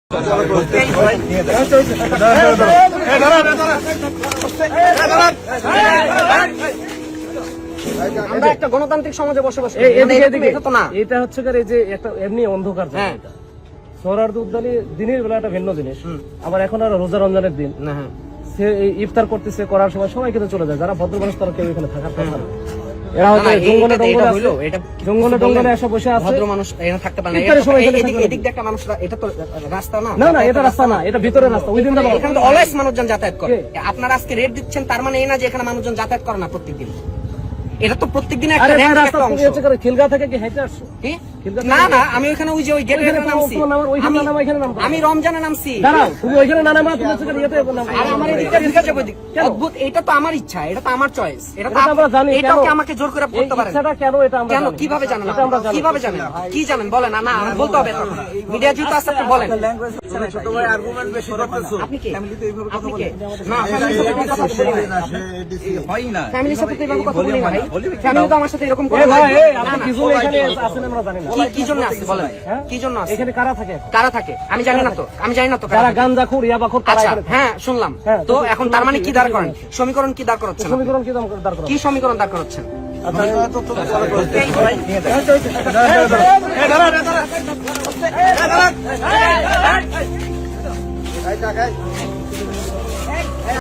আমরা একটা গণতান্ত্রিক সমাজে বসবাস করি। এটা হচ্ছে যে একটা এমনি অন্ধকার জায়গা। সোহরাওয়ার্দী উদ্যানে দিনের বেলা একটা ভিন্ন জিনিস, আবার এখন আর রোজা রমজানের দিন সে ইফতার করতেছে, করার সময় সবাই কিন্তু চলে যায়। যারা ভদ্র মানুষ তারা কেউ এখানে থাকার কথা না। এরা হয়তো জঙ্গলে টঙ্গলে এসে বসে আছে, ভদ্র মানুষ এখানে থাকতে পারে না। এদিক দিয়ে একটা মানুষ, এটা তো রাস্তা না। না এটা রাস্তা না, এটা ভিতরের রাস্তা। ওই দিন এখানে তো অলওয়েজ মানুষজন যাতায়াত করে। আপনারা আজকে রেট দিচ্ছেন, তার মানে এই না যে এখানে মানুষজন যাতায়াত করে না প্রত্যেকদিন। এটা তো প্রত্যেকদিন একটা রাস্তা। খিলগা থেকে কি হেঁটে আসছো? না না, আমি ওইখানে ওই যে ওই গেটের এখানে নামছি। আমি রমজানে নামছি। দাঁড়াও, তুমি ওইখানে না নামা, তুমি হচ্ছে ইয়েতে নামো। আর আমার এদিকটা ঢুকে যাবে ওইদিক। অদ্ভুত, এটা তো আমার ইচ্ছা, এটা তো আমার চয়েস। এটা তো আমরা জানি। এটাও কি আমাকে জোর করে করতে পারেন? ইচ্ছাটা কেন এটা আমরা কেন, কিভাবে জানেন? কিভাবে জানেন? কি জানেন বলেন। না আমার বলতে হবে। মিডিয়া যেহেতু আছে আপনি বলেন। ছোট ভাই আর্গুমেন্ট বেশি রাখতেছো। আপনি কি? ফ্যামিলিতে এইভাবে আপনি কথা কি? বলেন না, হয় না। ফ্যামিলির সাথে তো এইভাবে কথা বলি না ভাই। ফ্যামিলি তো আমার সাথে এরকম করে এই না। ভাই, এই আপনি কি জন্য এখানে আছেন আমরা জানি না। কি জন্য আসছে বলেন? কি জন্য আসছে? এখানে কারা থাকে? কারা থাকে আমি জানি না তো। আমি জানি না তো যারা গাঞ্জাখোর, ইয়াবাখোর তারা আচ্ছা, এখানে থাকে। হ্যাঁ শুনলাম। তো এখন তার মানে কি দাঁড় করেন? সমীকরণ কি দাঁড় করাচ্ছেন? সমীকরণ কি দাম দাঁড় করা? কি সমীকরণ দাঁড় করাচ্ছেন?